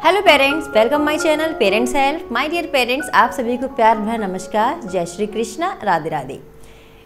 Hello parents, welcome my channel parents help. My dear parents, आप सभी को प्यार भरा नमस्कार, जय श्री कृष्णा, राधे राधे।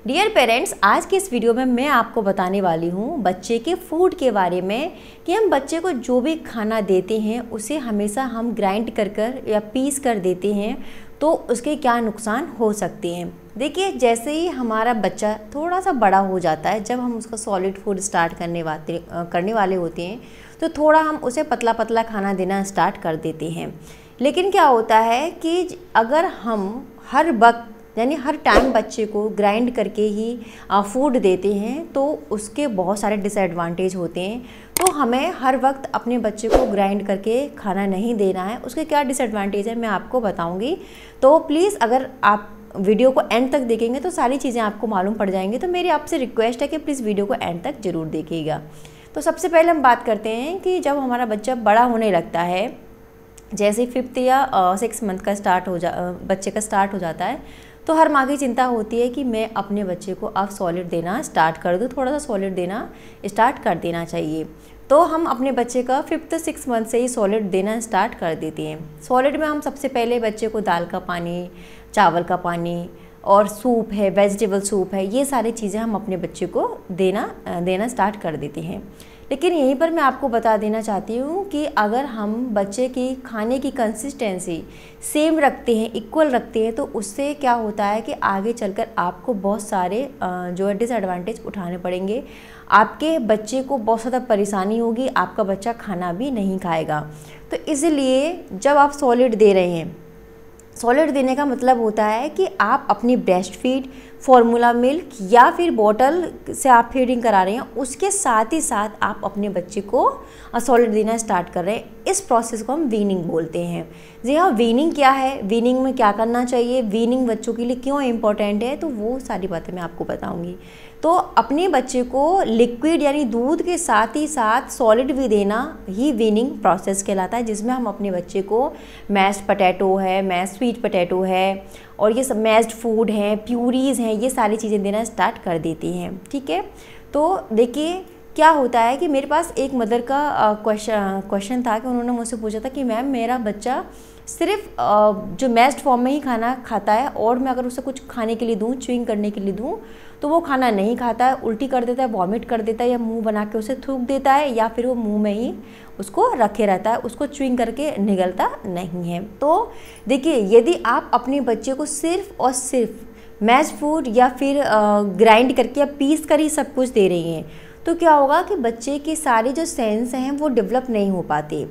डियर पेरेंट्स, आज की इस वीडियो में मैं आपको बताने वाली हूँ बच्चे के फूड के बारे में कि हम बच्चे को जो भी खाना देते हैं उसे हमेशा हम ग्राइंड कर या पीस कर देते हैं तो उसके क्या नुकसान हो सकते हैं। देखिए, जैसे ही हमारा बच्चा थोड़ा सा बड़ा हो जाता है, जब हम उसका सॉलिड फूड स्टार्ट करने वाले होते हैं तो थोड़ा हम उसे पतला पतला खाना देना स्टार्ट कर देते हैं। लेकिन क्या होता है कि अगर हम हर वक्त यानी हर टाइम बच्चे को ग्राइंड करके ही फूड देते हैं तो उसके बहुत सारे डिसएडवांटेज होते हैं। तो हमें हर वक्त अपने बच्चे को ग्राइंड करके खाना नहीं देना है। उसके क्या डिसएडवांटेज है मैं आपको बताऊंगी। तो प्लीज़ अगर आप वीडियो को एंड तक देखेंगे तो सारी चीज़ें आपको मालूम पड़ जाएंगी। तो मेरी आपसे रिक्वेस्ट है कि प्लीज़ वीडियो को एंड तक ज़रूर देखिएगा। तो सबसे पहले हम बात करते हैं कि जब हमारा बच्चा बड़ा होने लगता है, जैसे 5th या 6 मंथ का बच्चे का स्टार्ट हो जाता है, तो हर माँ की चिंता होती है कि मैं अपने बच्चे को अब सॉलिड देना स्टार्ट कर दूँ, थोड़ा सा सॉलिड देना स्टार्ट कर देना चाहिए। तो हम अपने बच्चे का 5th 6 मंथ से ही सॉलिड देना स्टार्ट कर देते हैं। सॉलिड में हम सबसे पहले बच्चे को दाल का पानी, चावल का पानी और सूप है, वेजिटेबल सूप है, ये सारी चीज़ें हम अपने बच्चे को देना स्टार्ट कर देते हैं। लेकिन यहीं पर मैं आपको बता देना चाहती हूँ कि अगर हम बच्चे की खाने की कंसिस्टेंसी सेम रखते हैं, इक्वल रखते हैं, तो उससे क्या होता है कि आगे चलकर आपको बहुत सारे जो है डिसएडवांटेज उठाने पड़ेंगे। आपके बच्चे को बहुत ज़्यादा परेशानी होगी, आपका बच्चा खाना भी नहीं खाएगा। तो इसलिए जब आप सॉलिड दे रहे हैं, सॉलिड देने का मतलब होता है कि आप अपनी ब्रेस्ट फीड, फॉर्मूला मिल्क या फिर बॉटल से आप फीडिंग करा रहे हैं, उसके साथ ही साथ आप अपने बच्चे को सॉलिड देना स्टार्ट कर रहे हैं। इस प्रोसेस को हम वीनिंग बोलते हैं। जी हाँ, वीनिंग क्या है, वीनिंग में क्या करना चाहिए, वीनिंग बच्चों के लिए क्यों इम्पोर्टेंट है, तो वो सारी बातें मैं आपको बताऊँगी। तो अपने बच्चे को लिक्विड यानी दूध के साथ ही साथ सॉलिड भी देना ही वीनिंग प्रोसेस कहलाता है, जिसमें हम अपने बच्चे को मैश्ड पोटैटो है, मैश्ड स्वीट पोटैटो है और ये सब मैश्ड फूड हैं, प्यूरीज़ हैं, ये सारी चीज़ें देना स्टार्ट कर देती हैं। ठीक है, तो देखिए क्या होता है कि मेरे पास एक मदर का क्वेश्चन था कि उन्होंने मुझसे पूछा था कि मैम मेरा बच्चा सिर्फ जो मैश्ड फॉर्म में ही खाना खाता है और मैं अगर उसे कुछ खाने के लिए दूँ, च्युइंग करने के लिए दूँ, तो वो खाना नहीं खाता है, उल्टी कर देता है, वॉमिट कर देता है या मुंह बना के उसे थूक देता है या फिर वो मुंह में ही उसको रखे रहता है, उसको च्युइंग करके निगलता नहीं है। तो देखिए, यदि आप अपने बच्चे को सिर्फ और सिर्फ मैश्ड फूड या फिर ग्राइंड करके या पीस कर ही सब कुछ दे रही हैं, तो क्या होगा कि बच्चे के सारे जो सेंस हैं वो डेवलप नहीं हो पाते।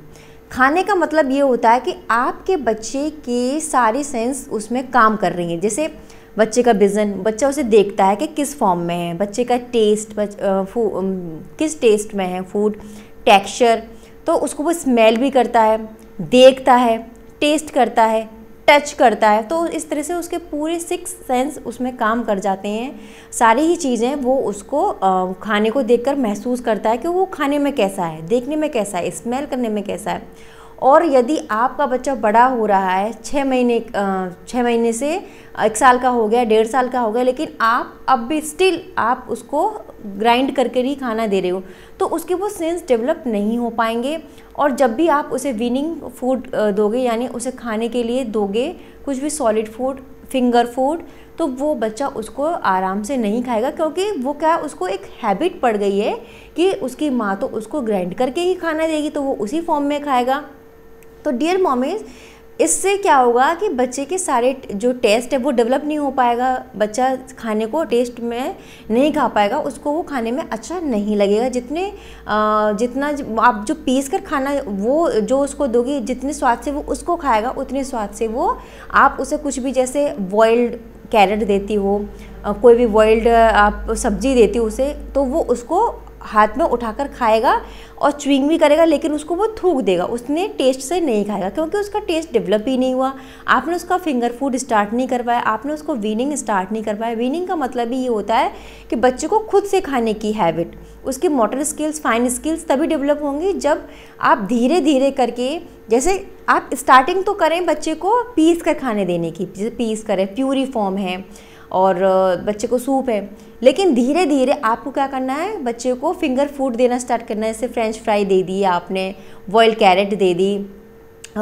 खाने का मतलब ये होता है कि आपके बच्चे के सारे सेंस उसमें काम कर रही हैं। जैसे बच्चे का विज़न, बच्चा उसे देखता है कि किस फॉर्म में है, बच्चे का टेस्ट, किस टेस्ट में है फूड, टेक्सचर, तो उसको वो स्मेल भी करता है, देखता है, टेस्ट करता है, टच करता है। तो इस तरह से उसके पूरे 6 सेंस उसमें काम कर जाते हैं। सारी ही चीज़ें वो उसको खाने को देखकर महसूस करता है कि वो खाने में कैसा है, देखने में कैसा है, स्मेल करने में कैसा है। और यदि आपका बच्चा बड़ा हो रहा है, 6 महीने से 1 साल का हो गया, 1.5 साल का हो गया, लेकिन आप अब भी स्टिल आप उसको ग्राइंड करके ही खाना दे रहे हो, तो उसके वो सेंस डेवलप नहीं हो पाएंगे। और जब भी आप उसे वीनिंग फूड दोगे यानी उसे खाने के लिए दोगे कुछ भी सॉलिड फूड, फिंगर फूड, तो वो बच्चा उसको आराम से नहीं खाएगा, क्योंकि वो क्या, उसको एक हैबिट पड़ गई है कि उसकी माँ तो उसको ग्राइंड करके ही खाना देगी, तो वो उसी फॉर्म में खाएगा। तो डियर मॉमीज, इससे क्या होगा कि बच्चे के सारे जो टेस्ट है वो डेवलप नहीं हो पाएगा, बच्चा खाने को टेस्ट में नहीं खा पाएगा, उसको वो खाने में अच्छा नहीं लगेगा। जितना आप जो पीस कर खाना वो जो उसको दोगी, जितने स्वाद से वो उसको खाएगा उतने स्वाद से वो आप उसे कुछ भी, जैसे बॉइल्ड कैरेट देती हो, कोई भी बॉइल्ड आप सब्जी देती हो उसे, तो वो उसको हाथ में उठाकर खाएगा और च्युइंग भी करेगा, लेकिन उसको वो थूक देगा, उसने टेस्ट से नहीं खाएगा, क्योंकि उसका टेस्ट डेवलप ही नहीं हुआ। आपने उसका फिंगर फूड स्टार्ट नहीं करवाया, आपने उसको वीनिंग स्टार्ट नहीं करवाया। वीनिंग का मतलब ही ये होता है कि बच्चे को खुद से खाने की हैबिट, उसकी मोटर स्किल्स, फाइन स्किल्स तभी डेवलप होंगी जब आप धीरे धीरे करके, जैसे आप स्टार्टिंग तो करें बच्चे को पीस कर खाने देने की, जैसे पीस करें, प्यूरी फॉर्म है और बच्चे को सूप है, लेकिन धीरे धीरे आपको क्या करना है, बच्चे को फिंगर फूड देना स्टार्ट करना है। जैसे फ्रेंच फ्राई दे दी आपने, बॉइल्ड कैरेट दे दी,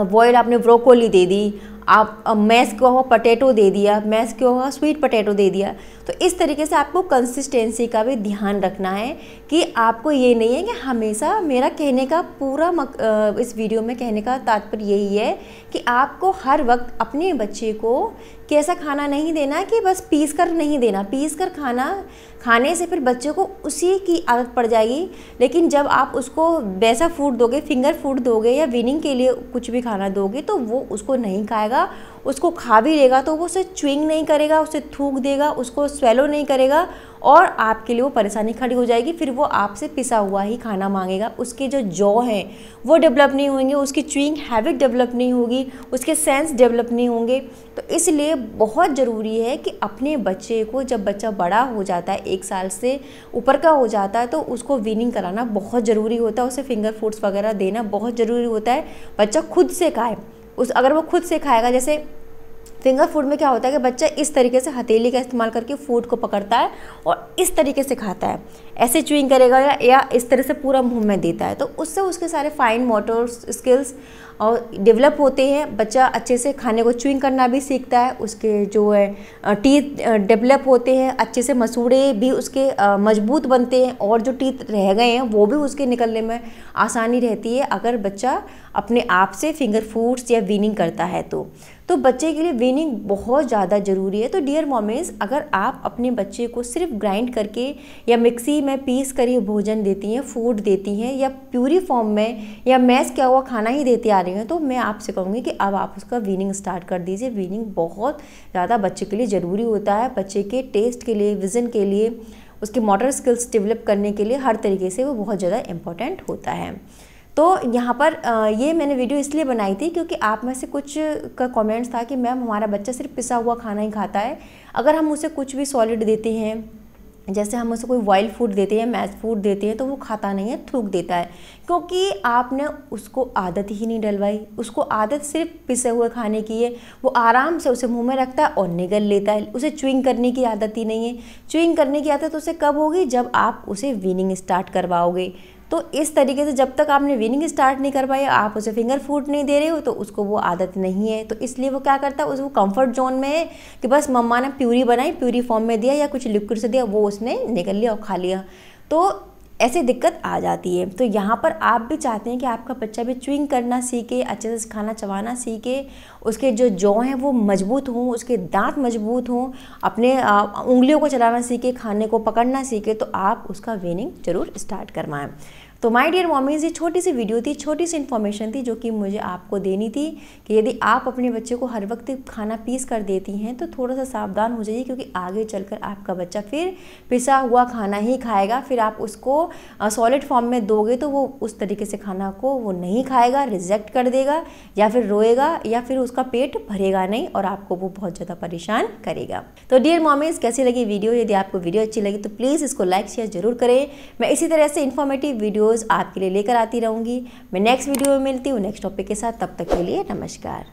बॉयल आपने ब्रोकोली दे दी, आप मैश किया हुआ पटेटो दे दिया, मैश किया हुआ स्वीट पटेटो दे दिया। तो इस तरीके से आपको कंसिस्टेंसी का भी ध्यान रखना है कि आपको ये नहीं है कि हमेशा, मेरा कहने का पूरा इस वीडियो में कहने का तात्पर्य यही है कि आपको हर वक्त अपने बच्चे को कैसा खाना नहीं देना कि बस पीस कर नहीं देना। पीस कर खाना खाने से फिर बच्चे को उसी की आदत पड़ जाएगी। लेकिन जब आप उसको वैसा फूड दोगे, फिंगर फूड दोगे या वीनिंग के लिए कुछ भी खाना दोगे, तो वो उसको नहीं खाएगा। उसको खा भी लेगा तो वो उसे च्युइंग नहीं करेगा, उसे थूक देगा, उसको स्वेलो नहीं करेगा और आपके लिए वो परेशानी खड़ी हो जाएगी। फिर वो आपसे पिसा हुआ ही खाना मांगेगा। उसके जो जॉ हैं वो डेवलप नहीं होंगे, उसकी च्युइंग हैबिट डेवलप नहीं होगी, उसके सेंस डेवलप नहीं होंगे। तो इसलिए बहुत ज़रूरी है कि अपने बच्चे को, जब बच्चा बड़ा हो जाता है, 1 साल से ऊपर का हो जाता है, तो उसको वीनिंग कराना बहुत ज़रूरी होता है। उसे फिंगर फूड्स वगैरह देना बहुत ज़रूरी होता है। बच्चा खुद से खाए, अगर वो खुद से खाएगा, जैसे फिंगर फूड में क्या होता है कि बच्चा इस तरीके से हथेली का इस्तेमाल करके फूड को पकड़ता है और इस तरीके से खाता है, ऐसे च्युइंग करेगा या इस तरह से पूरा मुंह में देता है। तो उससे उसके सारे फाइन मोटर स्किल्स और डेवलप होते हैं। बच्चा अच्छे से खाने को च्युइंग करना भी सीखता है। उसके जो है टीथ डेवलप होते हैं अच्छे से, मसूड़े भी उसके मजबूत बनते हैं और जो टीथ रह गए हैं वो भी उसके निकलने में आसानी रहती है अगर बच्चा अपने आप से फिंगर फूड्स या वीनिंग करता है। तो बच्चे के लिए वीनिंग बहुत ज़्यादा ज़रूरी है। तो डियर मॉमीज़, अगर आप अपने बच्चे को सिर्फ ग्राइंड करके या मिक्सी में पीस कर ही भोजन देती हैं, फूड देती हैं, या प्यूरी फॉर्म में या मैश किया हुआ खाना ही देती आ रही हैं, तो मैं आपसे कहूँगी कि अब आप उसका वीनिंग स्टार्ट कर दीजिए। वीनिंग बहुत ज़्यादा बच्चे के लिए ज़रूरी होता है। बच्चे के टेस्ट के लिए, विज़न के लिए, उसके मोटर स्किल्स डेवलप करने के लिए, हर तरीके से वो बहुत ज़्यादा इम्पॉर्टेंट होता है। तो यहाँ पर ये मैंने वीडियो इसलिए बनाई थी क्योंकि आप में से कुछ का कमेंट्स था कि मैम हमारा बच्चा सिर्फ पिसा हुआ खाना ही खाता है, अगर हम उसे कुछ भी सॉलिड देते हैं, जैसे हम उसे कोई बॉइल्ड फूड देते हैं, मैश फूड देते हैं, तो वो खाता नहीं है, थूक देता है, क्योंकि आपने उसको आदत ही नहीं डलवाई। उसको आदत सिर्फ पिसे हुए खाने की है। वो आराम से उसे मुंह में रखता है और निगल लेता है। उसे च्युइंग करने की आदत ही नहीं है। च्युइंग करने की आदत उसे कब होगी? जब आप उसे वीनिंग स्टार्ट करवाओगे। तो इस तरीके से जब तक आपने वीनिंग स्टार्ट नहीं करवाई, आप उसे फिंगर फूड नहीं दे रहे हो, तो उसको वो आदत नहीं है। तो इसलिए वो क्या करता है, उसको कंफर्ट जोन में है कि बस मम्मा ने प्यूरी बनाई, प्यूरी फॉर्म में दिया या कुछ लिक्विड से दिया, वो उसने निगल लिया और खा लिया। तो ऐसे दिक्कत आ जाती है। तो यहाँ पर आप भी चाहते हैं कि आपका बच्चा भी च्युइंग करना सीखे, अच्छे से खाना चबाना सीखे, उसके जो जॉ हैं वो मजबूत हों, उसके दांत मजबूत हों, अपने उंगलियों को चलाना सीखे, खाने को पकड़ना सीखे, तो आप उसका वीनिंग ज़रूर स्टार्ट करवाएं। तो माय डियर मॉमीज़, ये छोटी सी वीडियो थी, छोटी सी इन्फॉर्मेशन थी जो कि मुझे आपको देनी थी कि यदि आप अपने बच्चे को हर वक्त खाना पीस कर देती हैं तो थोड़ा सा सावधान हो जाइए, क्योंकि आगे चलकर आपका बच्चा फिर पिसा हुआ खाना ही खाएगा। फिर आप उसको सॉलिड फॉर्म में दोगे तो वो उस तरीके से खाना को वो नहीं खाएगा, रिजेक्ट कर देगा, या फिर रोएगा, या फिर उसका पेट भरेगा नहीं और आपको वो बहुत ज़्यादा परेशान करेगा। तो डियर मॉमीज़, कैसी लगी वीडियो? यदि आपको वीडियो अच्छी लगी तो प्लीज़ इसको लाइक शेयर जरूर करें। मैं इसी तरह से इन्फॉर्मेटिव वीडियोज़ आपके लिए लेकर आती रहूँगी। मैं नेक्स्ट वीडियो में मिलती हूँ नेक्स्ट टॉपिक के साथ। तब तक के लिए नमस्कार।